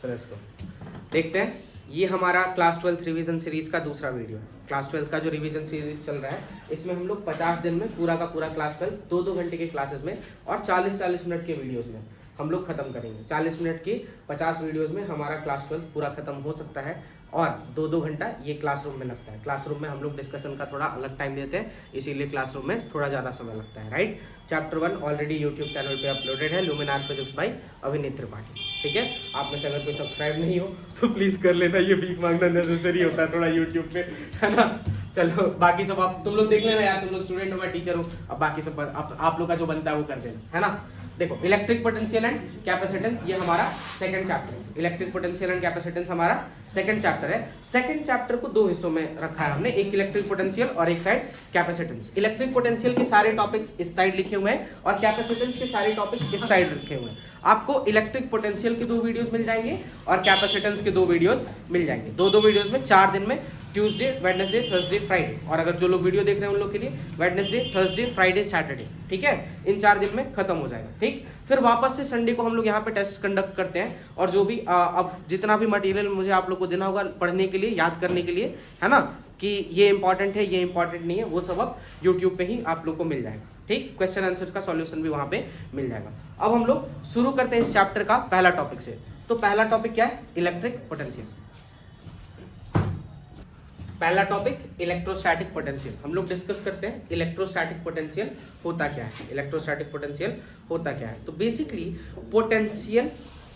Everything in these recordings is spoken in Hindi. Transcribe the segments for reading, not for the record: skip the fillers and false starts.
चलो इसको देखते हैं। ये हमारा क्लास 12 रिवीजन सीरीज का दूसरा वीडियो है। क्लास 12 का जो रिवीजन सीरीज चल रहा है इसमें हम लोग 50 दिन में पूरा का पूरा क्लास 12 2-2 घंटे के क्लासेस में और 40-40 मिनट के वीडियोस में हम लोग खत्म करेंगे। 40 मिनट की 50 वीडियोस में हमारा क्लास 12 पूरा खत्म हो सकता है और 2-2 घंटा ये क्लासरूम में लगता है। क्लासरूम में हम लोग डिस्कशन का थोड़ा अलग टाइम देते हैं, इसीलिए क्लासरूम में थोड़ा ज़्यादा समय लगता है, right. Chapter 1 already YouTube channel पे अपलोडेड है, लुमिनार फिजिक्स बाय अभिनीत त्रिपाठी, ठीक है। आप में से अगर कोई सब्सक्राइब नहीं हो तो प्लीज़ कर लेना, ये भीख मांगना नेसेसरी होता है थोड़ा यूट्यूब पे, है ना। चलो बाकी सब आप तुम लोग देख लेना यार, तुम लोग स्टूडेंट हो, मैं टीचर हूँ, अब बाकी सब आप लोग का जो बनता है वो कर देना, है ना। देखो इलेक्ट्रिक पोटेंशियल एंड कैपेसिटेंस ये हमारा सेकंड चैप्टर है। इलेक्ट्रिक पोटेंशियल एंड कैपेसिटेंस हमारा सेकंड चैप्टर है। सेकंड चैप्टर को 2 हिस्सों में रखा है हमने, एक इलेक्ट्रिक पोटेंशियल और एक साइड कैपेसिटेंस। इलेक्ट्रिक पोटेंशियल के सारे टॉपिक्स इस साइड लिखे हुए हैं और कैपेसिटेंस के सारे टॉपिक्स इस साइड रखे हुए हैं। आपको इलेक्ट्रिक पोटेंशियल के 2 वीडियोस मिल जाएंगे और कैपेसिटेंस के 2 वीडियोस मिल जाएंगे। 2-2 वीडियोस में 4 दिन में, ट्यूसडे, वेडनेसडे, थर्सडे, फ्राइडे। और अगर जो लोग वीडियो देख रहे हैं उन लोग के लिए वेडनेसडे, थर्सडे, फ्राइडे, सैटरडे, ठीक है। इन 4 दिन में खत्म हो जाएगा, ठीक। फिर वापस से संडे को हम लोग यहाँ पे टेस्ट कंडक्ट करते हैं और जो भी अब जितना भी मटेरियल मुझे आप लोग को देना होगा पढ़ने के लिए, याद करने के लिए, है ना, कि ये इंपॉर्टेंट है, ये इंपॉर्टेंट नहीं है, वो सब अब यूट्यूब पे ही आप लोग को मिल जाएगा, ठीक। क्वेश्चन आंसर का सॉल्यूशन भी वहाँ पे मिल जाएगा। अब हम लोग शुरू करते हैं इस चैप्टर का पहला टॉपिक से। तो पहला टॉपिक क्या है? Electric potential. पहला टॉपिक इलेक्ट्रोस्टैटिक पोटेंशियल। हम लोग डिस्कस करते हैं इलेक्ट्रोस्टैटिक पोटेंशियल होता क्या है। इलेक्ट्रोस्टैटिक पोटेंशियल होता क्या है? तो बेसिकली पोटेंशियल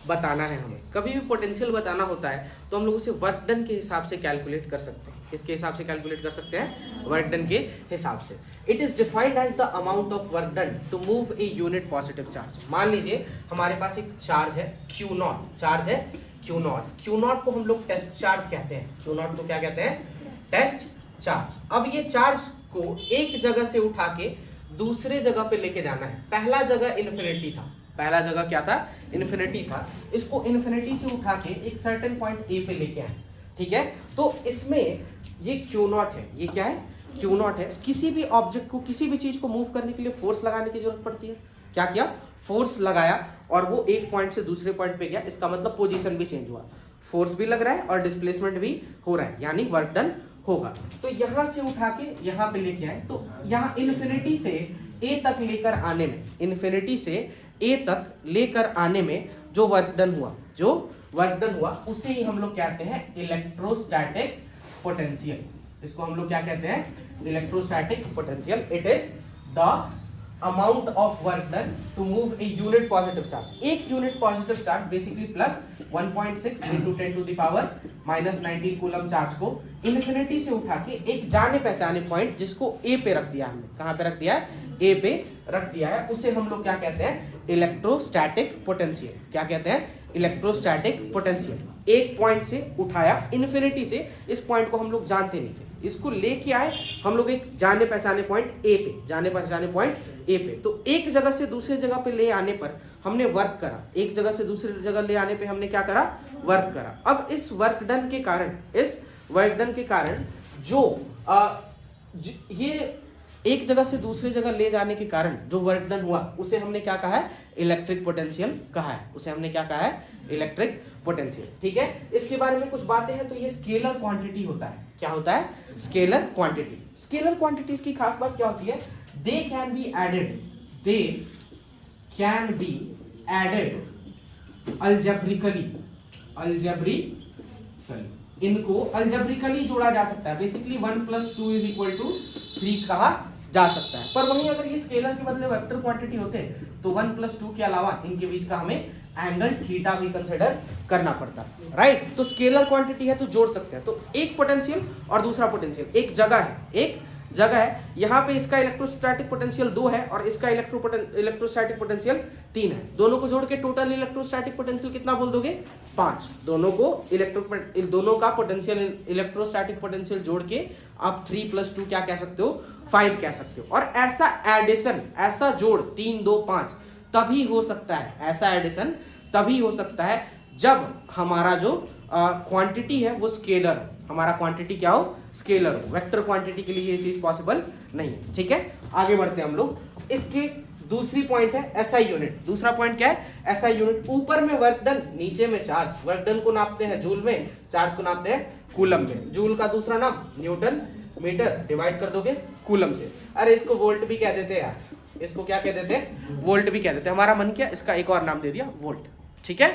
बताना है हमें। कभी भी पोटेंशियल बताना होता है तो हम लोग उसे वर्क डन के हिसाब से कैलकुलेट कर सकते हैं। किसके हिसाब से कैलकुलेट कर सकते हैं? वर्क डन के हिसाब से। It is defined as the amount of work done to move a unit positive charge. मान लीजिए हमारे पास एक चार्ज है Q0, चार्ज है Q0। Q0 को हम लोग टेस्ट चार्ज कहते हैं। Q0 को क्या कहते हैं? Test charge. अब ये चार्ज को एक जगह से उठा के दूसरे जगह पे लेके जाना है। पहला जगह इन्फिनिटी था, पहला जगह क्या था? इन्फिनिटी था। इसको इन्फिनिटी से उठा के एक सर्टेन पॉइंट ए पे लेके आए, ठीक है। तो इसमें ये Q0 है, ये क्या है? Q0 है। किसी भी ऑब्जेक्ट को, किसी भी चीज को मूव करने के लिए फोर्स लगाने की जरूरत पड़ती है। क्या किया? फोर्स लगाया और वो एक पॉइंट से दूसरे पॉइंट पे गया। इसका मतलब पोजीशन भी चेंज हुआ, फोर्स भी लग रहा है और डिस्प्लेसमेंट भी हो रहा है, यानी वर्क डन होगा। तो यहां से उठा के यहां पे लेके आए, तो यहां इन्फिनिटी से ए तक लेकर आने में, इन्फिनिटी से ए तक लेकर आने में जो वर्क डन हुआ, जो वर्क डन हुआ उसे ही हम लोग कहते हैं इलेक्ट्रोस्टैटिक पोटेंशियल। इसको हम लोग क्या कहते हैं? Electrostatic potential. It is the amount of work done to move a unit positive charge. एक unit positive charge basically plus 1.6 into 10 to the power -19 coulomb charge को इन्फिनिटी से उठा के एक जाने पहचाने पॉइंट जिसको ए पे रख दिया हमने। कहां पे रख दिया है? ए पे रख दिया है। उसे हम लोग क्या कहते हैं? Electrostatic potential. क्या कहते हैं? Electrostatic potential. एक पॉइंट से उठाया इन्फिनिटी से, इस पॉइंट को हम लोग जानते नहीं थे, इसको लेके आए हम लोग एक जाने पहचाने पॉइंट ए पे, जाने पहचाने पॉइंट ए पे। तो एक जगह से दूसरे जगह पे ले आने पर हमने वर्क करा, एक जगह से दूसरी जगह ले आने पे हमने क्या करा? वर्क करा। अब इस वर्क डन के कारण, इस वर्क डन के कारण ये एक जगह से दूसरी जगह ले जाने के कारण जो वर्क डन हुआ उसे हमने क्या कहा है? इलेक्ट्रिक पोटेंशियल कहा है। उसे हमने क्या कहा है? इलेक्ट्रिक पोटेंशियल, ठीक है। इसके बारे में कुछ बातें हैं। तो ये स्केलर क्वांटिटी होता है। क्या होता है? Scalar quantity. स्केलर क्वांटिटीज की खास बात क्या होती है? They can be added, they can be added algebraically, algebraically, इनको अलजेब्रिकली जोड़ा जा सकता है। बेसिकली 1 + 2 = 3 कहा जा सकता है। पर वहीं अगर ये स्केलर के बदले वेक्टर क्वांटिटी होते तो 1 + 2 के अलावा इनके बीच का हमें एंगल थीटा भी कंसिडर करना पड़ता, राइट। तो स्केलर क्वांटिटी है तो जोड़ सकते हैं। तो एक पोटेंशियल और दूसरा पोटेंशियल, एक जगह है, एक जगह है। यहाँ पे इसका इलेक्ट्रोस्टैटिक पोटेंशियल 2 है और इसका इलेक्ट्रोस्टैटिक पोटेंशियल 3 है। दोनों को जोड़ के टोटल इलेक्ट्रोस्टैटिक पोटेंशियल कितना बोल दोगे? 5। दोनों का पोटेंशियल, इलेक्ट्रोस्टैटिक पोटेंशियल जोड़ के आप 3 + 2 क्या कह सकते हो? 5 कह सकते हो। और ऐसा एडिशन, ऐसा जोड़ 3, 2, 5 तभी हो सकता है, ऐसा एडिशन तभी हो सकता है जब हमारा जो क्वांटिटी है वो स्केलर हो। हमारा क्वांटिटी क्या हो? स्केलर हो। वेक्टर क्वांटिटी के लिए ये चीज पॉसिबल नहीं है, ठीक है। आगे बढ़ते हैं हम लोग। इसके दूसरी पॉइंट है एसआई यूनिट। दूसरा पॉइंट क्या है? SI unit. ऊपर में वर्क डन, नीचे में चार्ज। वर्क डन को नापते हैं जूल में, चार्ज को नापते हैं कूलम में। जूल का दूसरा नाम न्यूटन मीटर, डिवाइड कर दोगे कूलम से। अरे इसको वोल्ट भी कह देते हैं यार, इसको क्या कह देते हैं? वोल्ट भी कह देते हैं। हमारा मन किया इसका एक और नाम दे दिया, वोल्ट। ठीक है,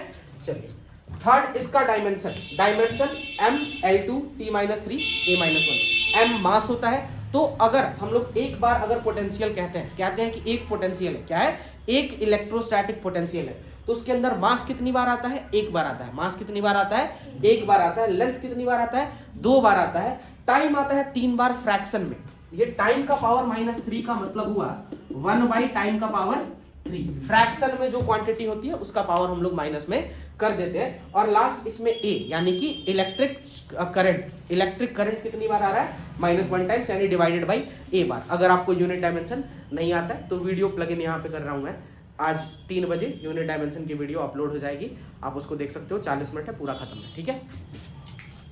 चलिए। थर्ड इसका dimension, dimension M/L2 T-3 A-1। M मास होता है, तो अगर हम लोग एक बार अगर पोटेंशियल कहते हैं कि एक पोटेंशियल है, क्या है? एक इलेक्ट्रोस्टैटिक पोटेंशियल है, तो उसके अंदर मास कितनी बार आता है? एक बार आता है। मास कितनी बार आता है? एक बार आता है। लेंथ कितनी बार आता है? 2 बार आता है। टाइम आता है 3 बार फ्रैक्शन में। ये टाइम का पावर -3 का मतलब हुआ 1 टाइम का पावर 3। फ्रैक्शन में जो क्वांटिटी होती है उसका पावर हम लोग माइनस में कर देते हैं। और लास्ट इसमें ए, यानी कि इलेक्ट्रिक करंट। इलेक्ट्रिक करंट कितनी बार आ रहा है? -1 टाइम्स, यानी डिवाइडेड बाई ए बार। अगर आपको यूनिट डायमेंशन नहीं आता है तो वीडियो प्लगइन यहाँ पे कर रहा हूँ मैं। आज 3 बजे यूनिट डायमेंशन की वीडियो अपलोड हो जाएगी, आप उसको देख सकते हो। 40 मिनट है, पूरा खत्म है। ठीक है,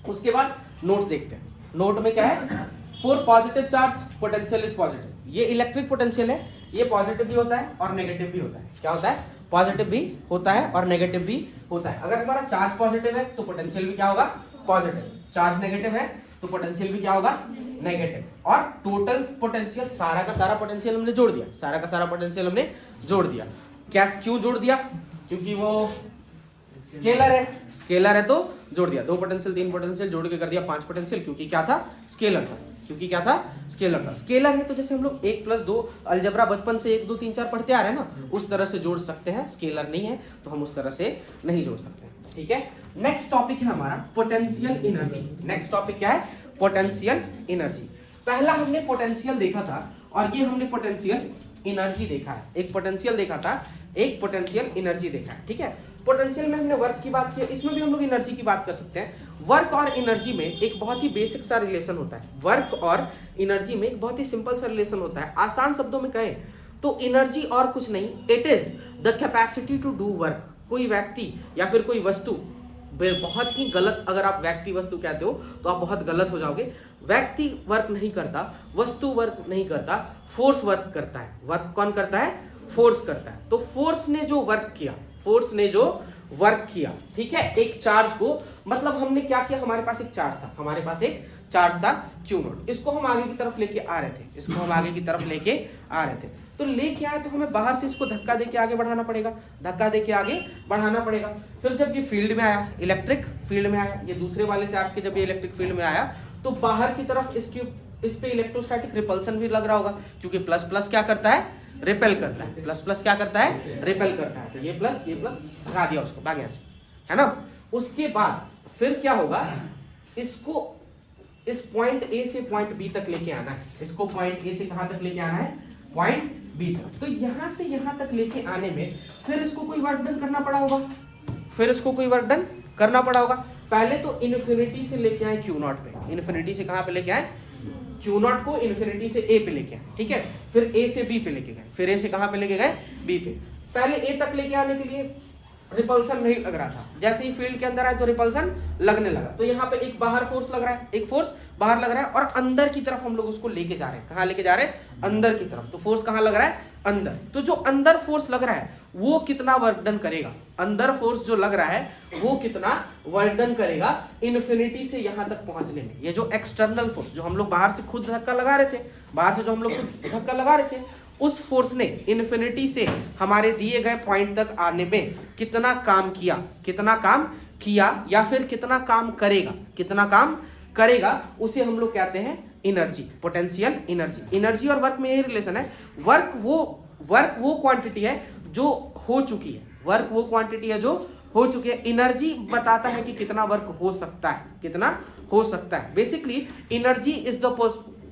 उसके बाद नोट्स देखते हैं। नोट में क्या है? For positive charge potential is positive. ये इलेक्ट्रिक पोटेंशियल है, ये पॉजिटिव भी होता है और नेगेटिव भी होता है। क्या होता है? पॉजिटिव भी होता है और नेगेटिव भी होता है। अगर हमारा चार्ज पॉजिटिव है तो पोटेंशियल भी क्या होगा? पॉजिटिव। चार्ज नेगेटिव है तो पोटेंशियल भी क्या होगा? नेगेटिव। और टोटल पोटेंशियल, सारा का सारा पोटेंशियल हमने जोड़ दिया, सारा का सारा पोटेंशियल हमने जोड़ दिया। क्या, क्यों जोड़ दिया? क्योंकि वो स्केलर है, स्केलर है तो जोड़ दिया। 2 पोटेंशियल 3 पोटेंशियल जोड़ के कर दिया 5 पोटेंशियल, क्योंकि क्या था? स्केलर था। क्योंकि क्या था? स्केलर था। स्केलर है तो जैसे हम लोग 1+2 अलजेब्रा बचपन से 1 2 3 4 पढ़ते आ रहे हैं ना, उस तरह से जोड़ सकते हैं। स्केलर नहीं है तो हम उस तरह से नहीं जोड़ सकते। ठीक है, नेक्स्ट टॉपिक है हमारा पोटेंशियल एनर्जी। नेक्स्ट टॉपिक क्या है? Potential energy. पहला हमने पोटेंशियल देखा था और ये हमने पोटेंशियल एनर्जी देखा है। एक पोटेंशियल देखा था, एक पोटेंशियल एनर्जी देखा है। ठीक है, पोटेंशियल में हमने वर्क की बात की, इसमें भी हम लोग एनर्जी की बात कर सकते हैं। वर्क और एनर्जी में एक बहुत ही बेसिक सा रिलेशन होता है। वर्क और एनर्जी में एक बहुत ही सिंपल सा रिलेशन होता है। आसान शब्दों में कहें तो एनर्जी और कुछ नहीं, it is the capacity to do work. कोई व्यक्ति या फिर कोई वस्तु, बहुत ही गलत, अगर आप व्यक्ति वस्तु कहते हो तो आप बहुत गलत हो जाओगे। व्यक्ति वर्क नहीं करता, वस्तु वर्क नहीं करता, फोर्स वर्क करता है। वर्क कौन करता है? फोर्स करता है। तो फोर्स ने जो वर्क किया, फोर्स ने जो वर्क किया, ठीक है, एक चार्ज को, मतलब हमने क्या किया? हमारे पास एक चार्ज था, हमारे पास एक चार्ज था Q0। इसको हम आगे की तरफ लेके आ रहे थे, इसको हम आगे की तरफ लेके आ रहे थे। तो लेके आए तो हमें बाहर से इसको धक्का देके आगे बढ़ाना पड़ेगा, धक्का देके आगे बढ़ाना पड़ेगा। फिर जब ये फील्ड में आया, इलेक्ट्रिक फील्ड में आया, ये दूसरे वाले चार्ज के जब ये इलेक्ट्रिक फील्ड में आया तो बाहर की तरफ इस पे इलेक्ट्रोस्टैटिक रिपल्सन भी लग रहा होगा, क्योंकि प्लस प्लस क्या करता है? रिपेल करता है। प्लस प्लस क्या करता है? रिपेल करता है। तो ये प्लस हटा दिया उसको, भाग यहाँ से, है ना। उसके बाद फिर क्या होगा? इसको इस पॉइंट ए से पॉइंट बी तक लेके आना है। इसको पॉइंट ए से कहां तक लेके आना है? पॉइंट बी तक। तो यहां से यहां तक लेके आने में फिर इसको कोई वर्क डन करना पड़ा होगा, फिर इसको कोई वर्क डन करना पड़ा होगा। पहले तो इन्फिनिटी से लेके आए Q0 पे, इन्फिनिटी से कहां पे लेके आए? Q0 को इन्फिनिटी से A पे लेके आए, ठीक है। फिर A से B पे लेके गए, फिर A से कहां पे लेके गए? B पे। पहले A तक लेके आने के लिए रिपल्सन नहीं लग रहा था, जैसे ही फील्ड के अंदर आए तो रिपल्सन लगने लगा। तो यहाँ पे एक बाहर फोर्स लग रहा है, एक फोर्स बाहर लग रहा है, और अंदर की तरफ हम लोग उसको लेके जा रहे हैं। कहाँ लेके जा रहे हैं? अंदर की तरफ। तो फोर्स कहाँ लग रहा है? अंदर। तो जो अंदर फोर्स लग रहा है वो कितना वर्क डन करेगा? अंदर फोर्स जो लग रहा है वो कितना वर्क डन करेगा इन्फिनिटी से यहाँ तक पहुंचने में? ये जो एक्सटर्नल फोर्स, जो हम लोग बाहर से खुद धक्का लगा रहे थे, बाहर से जो हम लोग खुद धक्का लगा रहे थे, उस फोर्स ने इन्फिनिटी से हमारे दिए गए पॉइंट तक आने में कितना काम किया, कितना काम किया, या फिर कितना काम करेगा, कितना काम करेगा, उसे हम लोग कहते हैं एनर्जी, पोटेंशियल एनर्जी। एनर्जी और वर्क में यही रिलेशन है। वर्क वो क्वांटिटी है जो हो चुकी है, वर्क वो क्वांटिटी है जो हो चुकी है। एनर्जी बताता है कि कितना वर्क हो सकता है, कितना हो सकता है। Basically energy is the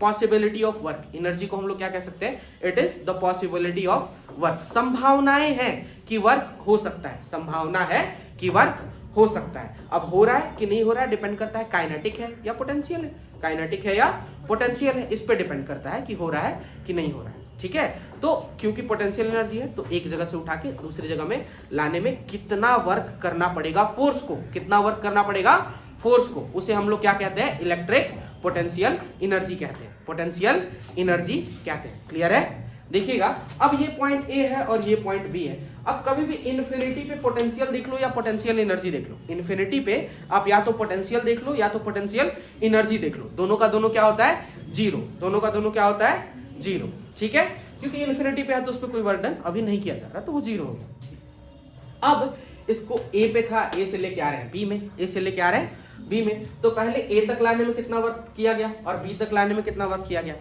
possibility of work. Energy को हम लोग क्या कह सकते हैं? It is the possibility of work. संभावनाएं हैं कि वर्क हो सकता है, संभावना है कि वर्क हो सकता है। अब हो रहा है कि नहीं हो रहा है डिपेंड करता है काइनेटिक है या पोटेंशियल है, काइनेटिक है या पोटेंशियल है, इस पे डिपेंड करता है कि हो रहा है कि नहीं हो रहा है, ठीक है। तो क्योंकि पोटेंशियल एनर्जी है तो एक जगह से उठा के दूसरी जगह में लाने में कितना वर्क करना पड़ेगा फोर्स को, कितना वर्क करना पड़ेगा फोर्स को, उसे हम लोग क्या कहते हैं? इलेक्ट्रिक पोटेंशियल एनर्जी कहते हैं, पोटेंशियल एनर्जी कहते हैं। क्लियर है? देखिएगा अब ये पॉइंट ए है और ये पॉइंट बी है। अब कभी भी इन्फिनिटी पे पोटेंशियल देख लो या पोटेंशियल एनर्जी देख लो, इन्फिनिटी पे आप या तो पोटेंशियल देख लो या तो पोटेंशियल एनर्जी देख लो, दोनों का दोनों क्या होता है जीरो, दोनों का दोनों क्या होता है जीरो, ठीक है, क्योंकि इन्फिनिटी पे है तो उस पर कोई वर्डन अभी नहीं किया जा रहा तो वो जीरो होगा। अब इसको ए पे था, ए से लेके आ रहे हैं बी में, ए से लेके आ रहे हैं बी में, तो पहले ए तक लाने में कितना वर्क किया गया और बी तक लाने में कितना वर्क किया गया।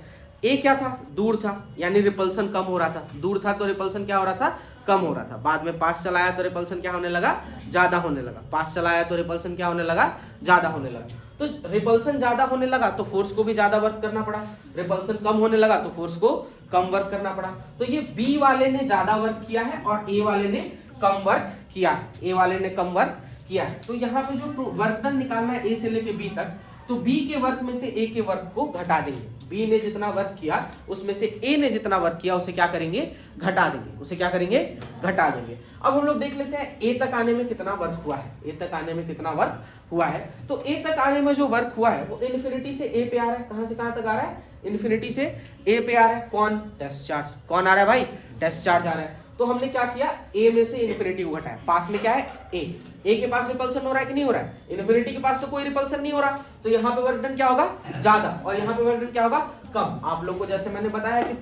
ए क्या था, दूर था, यानी रिपल्सन कम हो रहा था, दूर था तो रिपल्सन क्या हो रहा था, कम हो रहा था। बाद में पास चलाया तो रिपल्सन क्या होने लगा, ज्यादा होने लगा, पास चलाया तो रिपल्सन क्या होने लगा, ज्यादा होने लगा। तो रिपल्सन ज्यादा होने लगा तो फोर्स को भी ज्यादा वर्क करना पड़ा, रिपल्सन कम होने लगा तो फोर्स को कम वर्क करना पड़ा। तो ये बी वाले ने ज्यादा वर्क किया है और ए वाले ने कम वर्क किया है, ए वाले ने कम वर्क किया है। तो यहाँ पे जो वर्क डन निकालना है ए से लेके बी तक, तो बी के वर्क में से ए के वर्क को घटा देंगे। बी ने जितना वर्क किया उसमें से ए ने जितना वर्क किया उसे क्या करेंगे, घटा देंगे, उसे क्या करेंगे, घटा देंगे। अब हम लोग देख लेते हैं ए तक आने में कितना वर्क हुआ है, ए तक आने में कितना वर्क हुआ है। तो ए तक आने में जो वर्क हुआ है वो इन्फिनिटी से ए पे आ रहा है, कहां से कहां तक आ रहा है, इन्फिनिटी से ए पे आ रहा है। कौन, टेस्ट चार्ज, कौन आ रहा है भाई, टेस्ट चार्ज आ रहा है। तो हमने क्या किया, ए में से इन्फिनिटी को घटाया, पास में क्या है ए के पास रिपल्सन हो रहा है कि नहीं हो रहा है, इन्फिनिटी के पास तो कोई रिपल्सन नहीं हो रहा, तो यहाँ पे वर्क डन क्या होगा, ज्यादा, और यहाँ पे वर्क डन क्या होगा, कम। आप लोग को जैसे मैंने बताया कि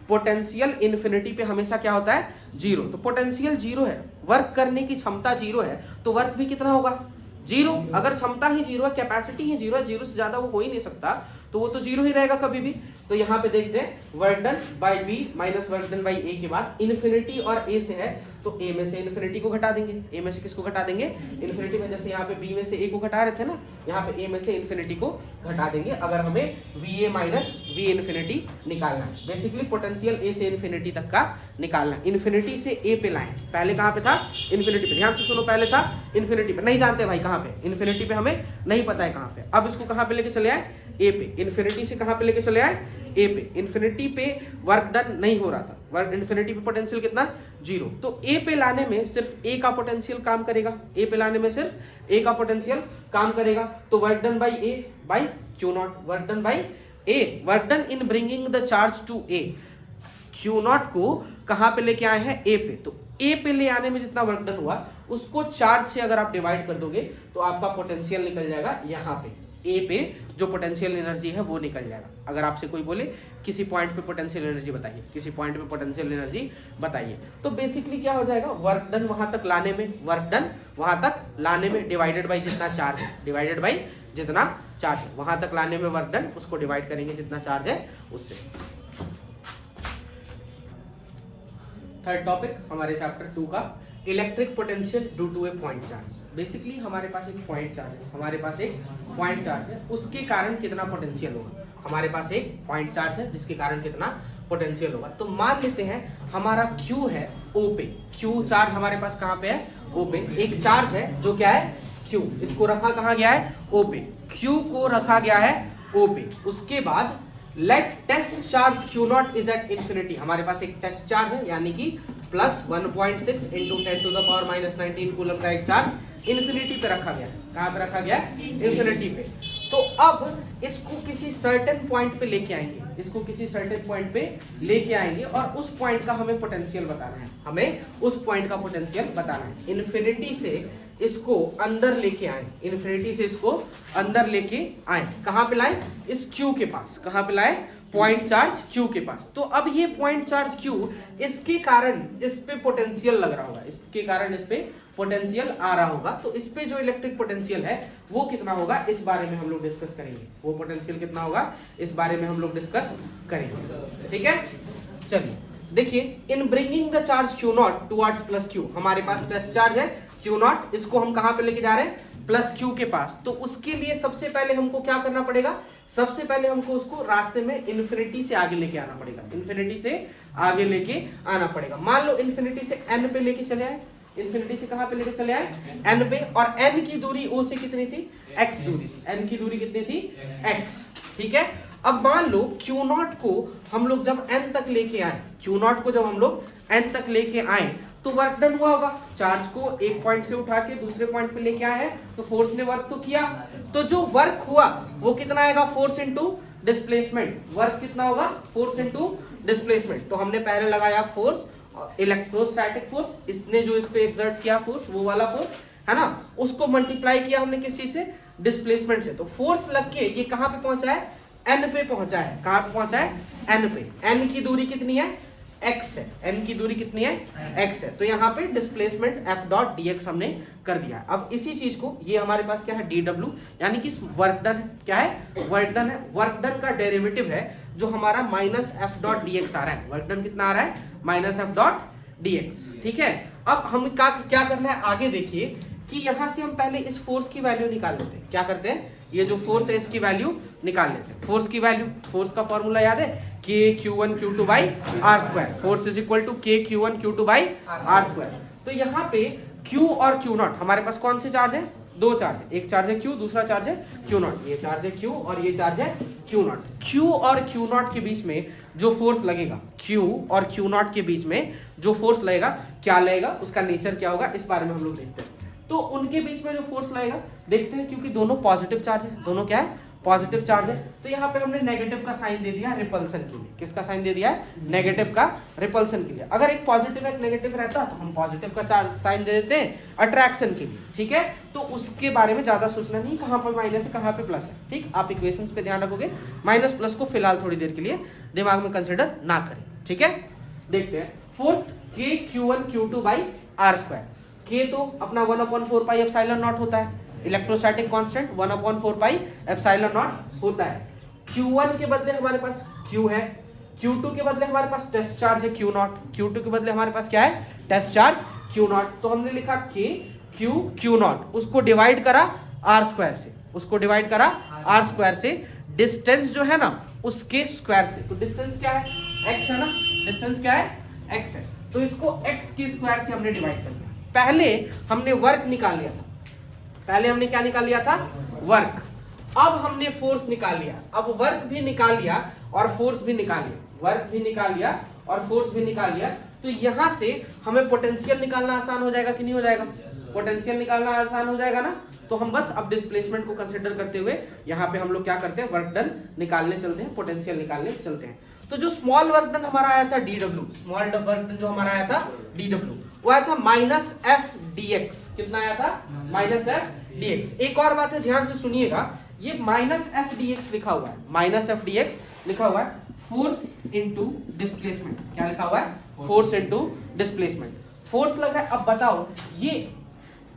पोटेंशियल इन्फिनिटी पे हमेशा क्या होता है, जीरो। तो पोटेंशियल जीरो है, वर्क करने की क्षमता जीरो है, तो वर्क भी कितना होगा, जीरो। अगर क्षमता ही जीरो है, कैपेसिटी ही जीरो है, जीरो से ज्यादा वो हो ही नहीं सकता, तो वो तो जीरो ही रहेगा कभी भी। तो यहाँ पे देखते हैं work done by B minus work done by A के बाद इन्फिनिटी और ए से है, तो ए में से इन्फिनिटी को घटा देंगे, ए में से किसको घटा देंगे, इन्फिनिटी में। जैसे यहाँ पे बी में से ए को घटा रहे थे ना, यहाँ पे ए में से इन्फिनिटी को घटा देंगे अगर हमें V A minus we infinity निकालना है। बेसिकली पोटेंशियल ए से इन्फिनिटी तक का निकालना है। इन्फिनिटी से ए पे लाएं, पहले कहाँ पे था, इन्फिनिटी पे, ध्यान से सुनो, पहले था इन्फिनिटी पे, नहीं जानते भाई कहाँ पे, इन्फिनिटी पे हमें नहीं पता है कहाँ पे। अब इसको कहाँ पे लेके चले आए, ए पे, इन्फिनिटी से कहाँ पे लेके चले आए, ए पे। इन्फिनिटी पे वर्क डन नहीं हो रहा था, वर्क इन्फिनिटी पे पोटेंशियल कितना, जीरो। तो ए पे लाने में सिर्फ ए का पोटेंशियल काम करेगा, ए पे लाने में सिर्फ ए का पोटेंशियल काम करेगा। तो work done by A by Q naught, work done by A, work done in bringing the charge to A. Q naught को कहाँ पे लेके आए हैं, ए पे। तो ए पे ले आने में जितना वर्क डन हुआ उसको चार्ज से अगर आप डिवाइड कर दोगे तो आपका पोटेंशियल निकल जाएगा, यहाँ पे ए पे जो पोटेंशियल एनर्जी है वो निकल जाएगा। अगर आपसे कोई बोले किसी पॉइंट पे पोटेंशियल एनर्जी बताइए, किसी पॉइंट पे पोटेंशियल एनर्जी बताइए, तो बेसिकली क्या हो जाएगा, वर्क डन वहां तक लाने में, वर्क डन वहां तक लाने में डिवाइडेड बाई जितना चार्ज है, डिवाइडेड बाई जितना चार्ज है, वहां तक लाने में वर्क डन, उसको डिवाइड करेंगे जितना चार्ज है उससे। थर्ड टॉपिक हमारे चैप्टर 2 का, electric potential due to a point charge. Basically हमारे पास एक पॉइंट चार्ज है, हमारे पास एक पॉइंट चार्ज है, उसके कारण कितना पोटेंशियल होगा। हमारे पास एक पॉइंट चार्ज है जिसके कारण कितना पोटेंशियल होगा। तो मान लेते हैं हमारा Q है O पे, Q चार्ज हमारे पास कहाँ पे है, O पे। एक चार्ज है जो क्या है, Q, इसको रखा कहाँ गया है, O पे, Q को रखा गया है O पे। उसके बाद let test charge Q naught is at infinity, हमारे पास एक टेस्ट चार्ज है यानी कि plus 1.6 into 10 to the power minus 19 coulomb का एक चार्ज इन्फिनिटी पे रखा गया। कहाँ पे रखा गया, इन्फिनिटी पे। तो अब इसको किसी सर्टेन पॉइंट पे लेके आएंगे, इसको किसी सर्टेन पॉइंट पे लेके आएंगे और उस पॉइंट का हमें पोटेंशियल बताना है, हमें उस पॉइंट का पोटेंशियल बताना है। इन्फिनिटी से इसको अंदर लेके आए, इन्फिनिटी से इसको अंदर लेके आए, कहां पे लाए, इस Q के पास, कहां पे लाए, पॉइंट चार्ज Q के पास। तो अब ये पॉइंट चार्ज Q, इसके कारण इस पे पोटेंशियल लग रहा होगा, इसके कारण इस पे पोटेंशियल आ रहा होगा, तो इस पे जो इलेक्ट्रिक पोटेंशियल है वो कितना होगा, इस बारे में हम लोग डिस्कस करेंगे। वो पोटेंशियल कितना होगा इस बारे में हम लोग डिस्कस करेंगे, ठीक है। चलिए देखिए, इन bringing the charge Q not towards plus Q, हमारे पास टेस्ट चार्ज है Q नॉट, इसको हम कहां पे लेके जा रहे हैं, प्लस Q के पास। तो उसके लिए सबसे पहले हमको क्या करना पड़ेगा, सबसे पहले हमको उसको रास्ते में इन्फिनिटी से आगे लेके आना पड़ेगा, इन्फिनिटी से आगे लेके आना पड़ेगा। मान लो इन्फिनिटी से n पे लेके चले आए, इन्फिनिटी से कहां पे लेके चले आए, n पे, और n की दूरी O से कितनी थी, x दूरी, n की दूरी कितनी थी, x, ठीक है। अब मान लो Q नॉट को हम लोग जब n तक लेके आए, Q नॉट को जब हम लोग n तक लेके आए तो वर्क डन हुआ होगा, चार्ज को एक पॉइंट से उठा के दूसरे पॉइंट पे लेके आए हैं, तो फोर्स ने वर्क तो किया, तो जो वर्क हुआ वो कितना आएगा, फोर्स इनटू डिस्प्लेसमेंट, वर्क कितना होगा, फोर्स इनटू डिस्प्लेसमेंट। तो हमने पहले लगाया फोर्स, इलेक्ट्रोस्टैटिक फोर्स, इसने जो इस पे एक्सर्ट किया फोर्स, वो वाला फोर्स है ना, उसको मल्टीप्लाई किया हमने किस चीज से, डिस्प्लेसमेंट से। तो फोर्स लग के ये कहां पे पहुंचा है, एन पे पहुंचा है। कहां पे पहुंचा है, एन पे। एन की दूरी कितनी है, एक्स है। एन की दूरी कितनी है, एक्स है। तो यहाँ पे displacement F dot D x हमने कर दिया। अब इसी चीज को, ये हमारे पास क्या है, डी डब्ल्यू, यानी कि वर्क डन। क्या है, वर्क डन है। वर्क डन का डेरिवेटिव है जो हमारा minus F dot D X आ रहा है। वर्क डन कितना आ रहा है, minus F dot D X. ठीक है, अब हम क्या करना है आगे, देखिए कि यहां से हम पहले इस फोर्स की वैल्यू निकाल लेते हैं। क्या करते हैं, ये जो फोर्स है इसकी वैल्यू निकाल लेते हैं। फोर्स की वैल्यू, फोर्स का फॉर्मूला याद है, K Q one Q two by R square. Force is equal to K Q one Q two by R square. तो यहाँ पे Q और Q नॉट, हमारे पास कौन से चार्ज है, दो चार्ज है। एक चार्ज है Q, दूसरा चार्ज है Q नॉट। ये चार्ज है Q और ये चार्ज है Q नॉट। Q और Q नॉट के बीच में जो फोर्स लगेगा, Q और Q नॉट के बीच में जो फोर्स लगेगा, क्या लगेगा, उसका नेचर क्या होगा, इस बारे में हम लोग देखते हैं। तो उनके बीच में जो फोर्स लगेगा देखते हैं, क्योंकि दोनों पॉजिटिव चार्ज है, दोनों क्या है, पॉजिटिव चार्ज है। तो यहाँ पे हमने नेगेटिव का साइन दे दिया रिपल्सन के लिए। किसका साइन दे दिया है, नेगेटिव का रिपल्सन के लिए। अगर एक पॉजिटिव एक नेगेटिव रहता तो हम पॉजिटिव का चार्ज साइन दे देते हैं अट्रैक्शन के लिए। ठीक है, तो उसके बारे में ज्यादा सोचना नहीं, कहाँ पर माइनस है कहाँ पे प्लस है। ठीक, आप इक्वेशंस पे ध्यान रखोगे, माइनस प्लस को फिलहाल थोड़ी देर के लिए दिमाग में कंसिडर ना करें। ठीक है, देखते हैं force K Q one Q two by R square. K तो अपना 1/4 पाई एप्सिलॉन नॉट होता है, electrostatic constant 1/4 pi epsilon naught होता है। Q1 के बदले हमारे पास Q है, Q2 के बदले हमारे पास टेस्ट चार्ज है Q नॉट, Q2 के बदले हमारे पास क्या है, टेस्ट चार्ज Q नॉट। तो हमने लिखा K Q नॉट, उसको डिवाइड करा R स्क्वायर से, उसको डिवाइड करा R स्क्वायर से, डिस्टेंस जो है ना उसके स्क्वायर से। तो डिस्टेंस क्या है, x है ना, डिस्टेंस क्या है, x है। तो इसको x के स्क्वायर से हमने डिवाइड कर दिया। पहले हमने वर्क निकाल लिया था, पहले हमने क्या निकाल लिया था, वर्क। अब हमने फोर्स निकाल लिया। अब वर्क भी निकाल लिया और फोर्स भी निकाल लिया, वर्क भी निकाल लिया और फोर्स भी निकाल लिया। तो यहां से हमें पोटेंशियल निकालना आसान हो जाएगा कि नहीं हो जाएगा, पोटेंशियल निकालना आसान हो जाएगा ना। तो हम बस अब डिस्प्लेसमेंट को कंसीडर करते हुए यहाँ पे हम लोग क्या करते हैं, वर्क डन निकालने चलते हैं, पोटेंशियल निकालने चलते हैं। तो जो स्मॉल वर्क डन हमारा आया था DW, स्मॉल वर्क डन जो हमारा आया था DW, वो आया था माइनस एफ डी एक्स। कितना आया था, माइनस एफ डी एक्स। एक और बात है, ध्यान से सुनिएगा, ये माइनस एफ डी एक्स लिखा हुआ है, माइनस एफ डी एक्स लिखा हुआ है, फोर्स इनटू डिस्प्लेसमेंट। क्या लिखा हुआ है, फोर्स इनटू डिस्प्लेसमेंट। फोर्स लग रहा है। अब बताओ, ये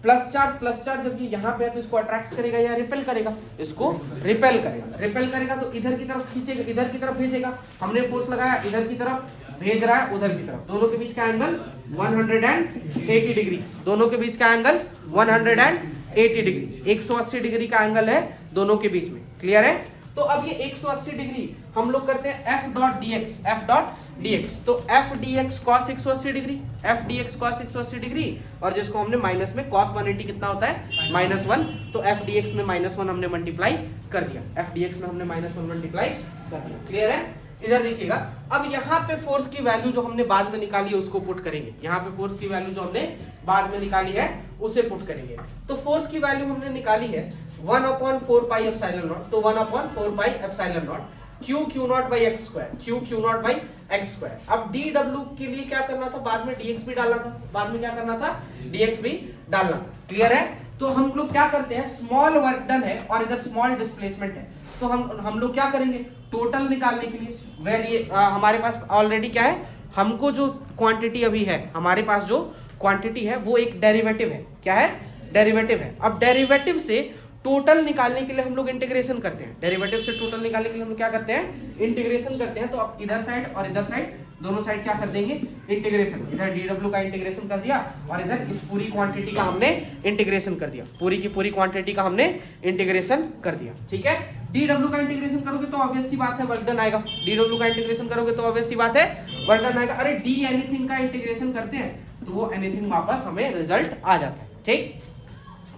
प्लस चार्ज जब ये यहाँ पे है तो इसको अट्रैक्ट करेगा या रिपेल करेगा, इसको रिपेल करेगा। रिपेल करेगा तो इधर की तरफ खींचेगा, इधर की तरफ भेजेगा। हमने फोर्स लगाया, इधर की तरफ भेज रहा है, उधर की तरफ। दोनों के बीच का एंगल 180 डिग्री, दोनों के बीच का एंगल 180 डिग्री, 180 डिग्री का एंगल है दोनों के बीच में। क्लियर है। तो अब ये 180 डिग्री हम लोग करते हैं F dot D X, F dot D X. तो F D X cos 180 degree, F D X cos 180 degree, और जिसको हमने माइनस में कॉस 180 कितना होता है, -1। तो एफ डी एक्स में -1 हमने मल्टीप्लाई कर दिया, एफ डी एक्स में हमने -1 मल्टीप्लाई कर दिया। क्लियर है। इधर देखिएगा, अब यहाँ पे फोर्स की वैल्यू जो हमने बाद में निकाली है उसको पुट करेंगे। यहाँ पे फोर्स की वैल्यू जो हमने बाद में निकाली है उसे पुट करेंगे। तो फोर्स की वैल्यू हमने निकाली है 1/4 पाई एप्सिलॉन नॉट। तो 1/4 pi epsilon not Q not by x square, Q not by x square. अब DW के लिए क्या करना था, बाद में dx भी डालना था, बाद में क्या करना था, dx भी डालना था। क्लियर है। तो हम लोग क्या करते हैं, स्मॉल वर्क डन है और इधर स्मॉल डिस्प्लेसमेंट है। तो हम लोग क्या करेंगे, टोटल निकालने के लिए हमारे पास ऑलरेडी क्या है, हमको जो क्वांटिटी अभी है, हमारे पास जो क्वांटिटी है वो एक डेरिवेटिव है। क्या है, डेरिवेटिव है। अब डेरिवेटिव से टोटल निकालने के लिए हम लोग इंटीग्रेशन करते हैं। डेरिवेटिव से टोटल निकालने के लिए हम लोग क्या करते हैं, इंटीग्रेशन करते हैं। तो अब इधर साइड और इधर साइड दोनों साइड क्या कर देंगे, इंटीग्रेशन। इधर DW का इंटीग्रेशन कर दिया और इधर इस पूरी क्वांटिटी का हमने इंटीग्रेशन कर दिया, पूरी की पूरी क्वांटिटी का हमने इंटीग्रेशन कर दिया। ठीक है। DW का इंटीग्रेशन करोगे तो ऑब्वियस सी बात है वर्क डन आएगा। DW का इंटीग्रेशन करोगे तो ऑब्वियस सी बात है वर्क डन आएगा। अरे डी एनीथिंग का इंटीग्रेशन करते हैं तो वो एनीथिंग वापस हमें रिजल्ट आ जाता है। ठीक,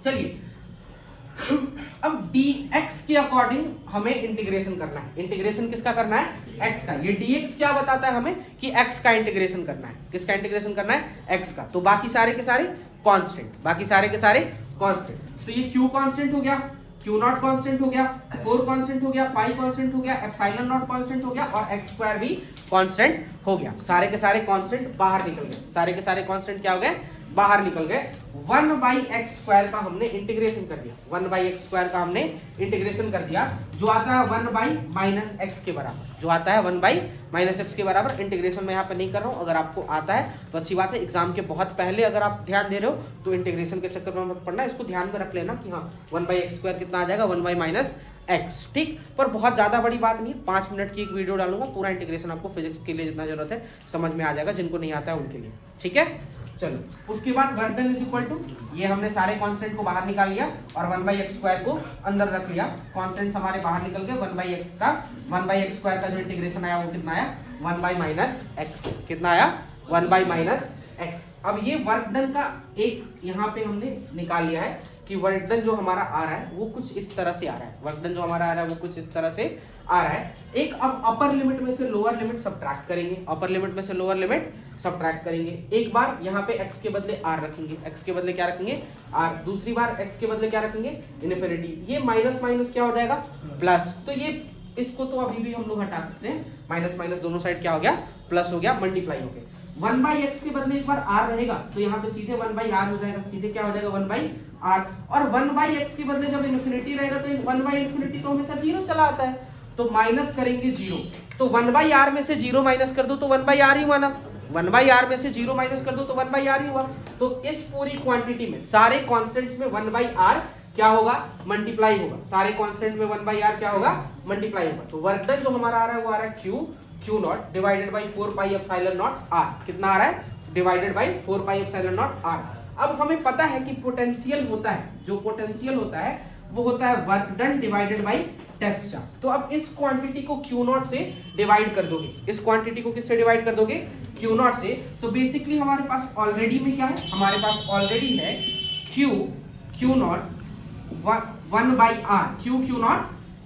चलिए अब dx के अकॉर्डिंग हमें इंटीग्रेशन करना है। इंटीग्रेशन किसका करना है, x का। ये dx क्या बताता है हमें कि x का इंटीग्रेशन करना है। किसका इंटीग्रेशन करना है, x का। तो बाकी सारे के सारे कांस्टेंट, बाकी सारे के सारे कांस्टेंट। तो ये q कांस्टेंट हो गया, क्यू नॉट कांस्टेंट हो गया, 4 कांस्टेंट हो गया, पाई कांस्टेंट हो गया, एप्सिलॉन नॉट कांस्टेंट हो गया और एक्स स्क्वायर भी कांस्टेंट हो गया। सारे के सारे कांस्टेंट बाहर निकल गए, सारे के सारे कांस्टेंट क्या हो गए, बाहर निकल गए। 1/x² का हमने इंटीग्रेशन कर दिया, 1/x² का हमने इंटीग्रेशन कर दिया, जो आता है 1/-x के बराबर, जो आता है 1/-x के बराबर। इंटीग्रेशन में यहाँ पे नहीं कर रहा हूँ, अगर आपको आता है तो अच्छी बात है, एग्जाम के बहुत पहले अगर आप ध्यान दे रहे हो तो इंटीग्रेशन के चक्कर में मत पड़ना, इसको ध्यान में रख लेना कि हाँ 1/x² कितना आ जाएगा, 1/-x, ठीक। पर बहुत ज्यादा बड़ी बात नहीं है, 5 मिनट की एक वीडियो डालूंगा, पूरा इंटीग्रेशन आपको फिजिक्स के लिए जितना जरूरत है समझ में आ जाएगा, जिनको नहीं आता है उनके लिए, ठीक है। चलो उसके बाद work done is equal to, ये हमने सारे कांस्टेंट को बाहर निकाल लिया और 1/x² को अंदर रख लिया, कांस्टेंट्स हमारे बाहर निकल गए। 1/x² का जो इंटीग्रेशन आया वो कितना आया, 1/-x, कितना आया, 1/-x। अब ये वर्क डन का एक यहाँ पे हमने निकाल लिया है कि वर्क डन जो हमारा आ रहा है वो कुछ इस तरह से आ रहा है, वर्क डन जो हमारा आ रहा है वो कुछ इस तरह से आ रहा है। एक अब अपर लिमिट में से लोअर लिमिट सब्ट्रैक्ट करेंगे, अपर लिमिट में से लोअर लिमिट सब्ट्रैक्ट करेंगे। एक बार यहाँ पे x के बदले r रखेंगे, x के बदले क्या रखेंगे, r। दूसरी बार x के बदले क्या रखेंगे, इनफिनिटी। ये माइनस माइनस क्या हो जाएगा, प्लस। तो ये इसको तो अभी भी हम लोग हटा सकते हैं, माइनस माइनस दोनों साइड क्या हो गया, प्लस हो गया, मल्टीप्लाई हो गया। 1/x के बदले एक बार r रहेगा तो यहाँ पे सीधे 1/r हो जाएगा, सीधे क्या हो जाएगा, 1/r। और 1/x के बदले जब इनफिनिटी रहेगा तो 1/∞ तो हमेशा 0 चला आता है, तो माइनस करेंगे 0। तो 1/r में से 0 माइनस कर दो तो 1/r ही हुआ ना, 1/r में से 0 माइनस कर दो तो 1/r ही हुआ। तो इस पूरी क्वांटिटी में सारे कांस्टेंट्स में 1/r क्या होगा, मल्टीप्लाई होगा, सारे कांस्टेंट में 1/r क्या होगा, मल्टीप्लाई होगा। तो वर्क डन जो हमारा आ रहा है वो आ रहा है Q not divided by 4πε0 r, कितना आ रहा है, डिवाइडेड बाई 4πε0 r। अब हमें पता है कि पोटेंशियल होता है, जो पोटेंशियल होता है वो होता है work done divided by test charge. तो अब इस क्वांटिटी को Q नॉट से डिवाइड कर दोगे, इस क्वांटिटी को किससे डिवाइड कर दोगे, Q नॉट से। तो बेसिकली हमारे पास ऑलरेडी में क्या है, हमारे पास ऑलरेडी है Q not 1/r, Q not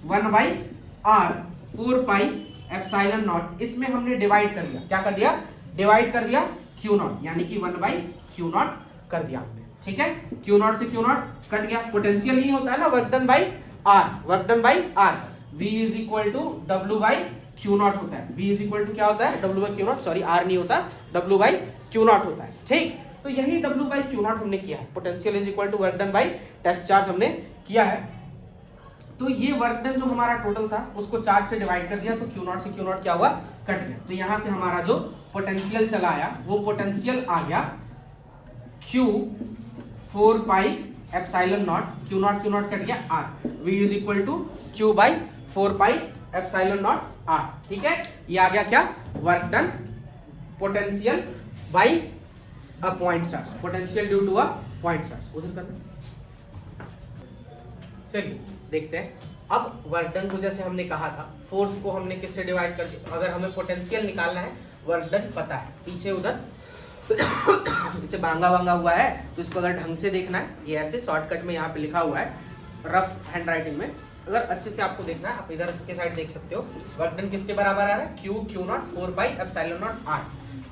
1/r 4πε0, इसमें हमने डिवाइड कर दिया, क्या कर दिया, डिवाइड कर दिया Q नॉट, यानी कि 1/Q0 कर दिया हमने, ठीक है। Q नॉट से Q नॉट कट गया, पोटेंशियल नहीं होता है ना, work done by R, work done by R। V is equal to W/Q naught होता है, V इज इक्वल टू क्या होता है, W/Q नॉट, सॉरी R नहीं होता, W/Q नॉट होता है, ठीक। तो यही W/Q नॉट हमने किया है, potential is equal to work done by test charge हमने किया है। तो ये वर्क डन जो हमारा टोटल था उसको चार्ज से डिवाइड कर दिया, तो Q नॉट से Q नॉट क्या हुआ, कट गया। तो यहां से हमारा जो पोटेंशियल चला आया वो पोटेंशियल आ गया Q 4πε0, Q नॉट कट गया R, V is equal to Q by 4πε0 R, ठीक है। ये आ गया क्या, work done potential by a point charge, potential due to a point charge. उधर करना, चलिए देखते हैं। अब वर्क डन को जैसे हमने कहा था, फोर्स को हमने किससे डिवाइड कर दिया, अगर हमें पोटेंशियल निकालना है, वर्क डन पता है, पीछे उधर इसे बांगा बांगा हुआ है, तो इसको अगर ढंग से देखना है, ये ऐसे शॉर्टकट में यहाँ पे लिखा हुआ है रफ हैंडराइटिंग में, अगर अच्छे से आपको देखना है आप इधर के साइड देख सकते हो। वर्क डन किसके बराबर आ रहा है, Q नॉट 4πε0 R।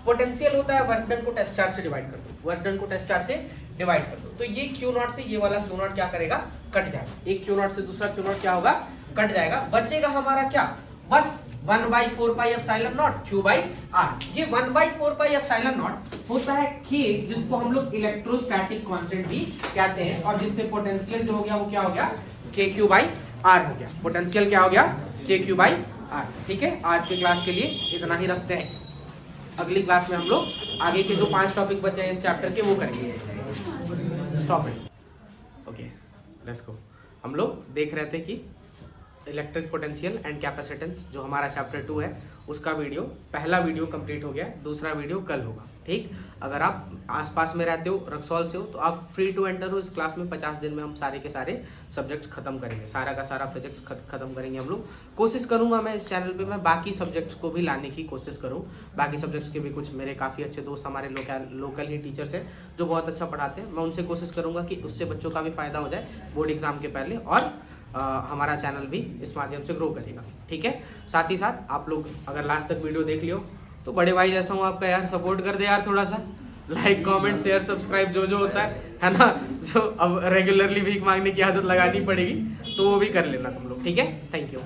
पोटेंशियल होता है वर्क डन को टेस्ट चार्ज से डिवाइड कर दो, वर्क डन को टेस्ट चार्ज से डिवाइड कर दो। तो ये Q नॉट से ये वाला Q नॉट क्या करेगा, कट जाएगा, एक Q नॉट से दूसरा Q नॉट क्या होगा, कट जाएगा। बचेगा हमारा क्या, बस 1/4πε0 Q/R। ये 1/4πε0 होता है K, जिसको हम लोग इलेक्ट्रोस्टैटिक कांस्टेंट भी कहते हैं, और जिससे पोटेंशियल जो हो गया वो क्या हो गया, KQ/R हो गया। पोटेंशियल क्या हो गया, KQ/R, ठीक है। आज के क्लास के लिए इतना ही रखते हैं, अगली क्लास में हम लोग आगे के जो 5 टॉपिक बचे हैं इस चैप्टर के वो करेंगे। Stop it, okay let's go. हम लोग देख रहे थे कि इलेक्ट्रिक पोटेंशियल एंड कैपेसिटेंस जो हमारा चैप्टर 2 है उसका वीडियो, पहला वीडियो कंप्लीट हो गया, दूसरा वीडियो कल होगा, ठीक। अगर आप आसपास में रहते हो, रक्सौल से हो, तो आप फ्री टू एंटर हो इस क्लास में। 50 दिन में हम सारे के सारे सब्जेक्ट्स खत्म करेंगे, सारा का सारा फिजिक्स खत्म करेंगे हम लोग। कोशिश करूंगा मैं इस चैनल पे मैं बाकी सब्जेक्ट्स को भी लाने की कोशिश करूं, बाकी सब्जेक्ट्स के भी कुछ मेरे काफ़ी अच्छे दोस्त हमारे लोकल ही टीचर्स हैं जो बहुत अच्छा पढ़ाते हैं, मैं उनसे कोशिश करूँगा कि उससे बच्चों का भी फ़ायदा हो जाए बोर्ड एग्जाम के पहले, और हमारा चैनल भी इस माध्यम से ग्रो करेगा, ठीक है। साथ ही साथ आप लोग अगर लास्ट तक वीडियो देख लियो तो बड़े भाई जैसा हूँ आपका यार, सपोर्ट कर दे यार थोड़ा सा, लाइक कमेंट शेयर सब्सक्राइब जो जो होता है ना, जो अब रेगुलरली भीख मांगने की आदत लगानी पड़ेगी, तो वो भी कर लेना तुम लोग, ठीक है। Thank you.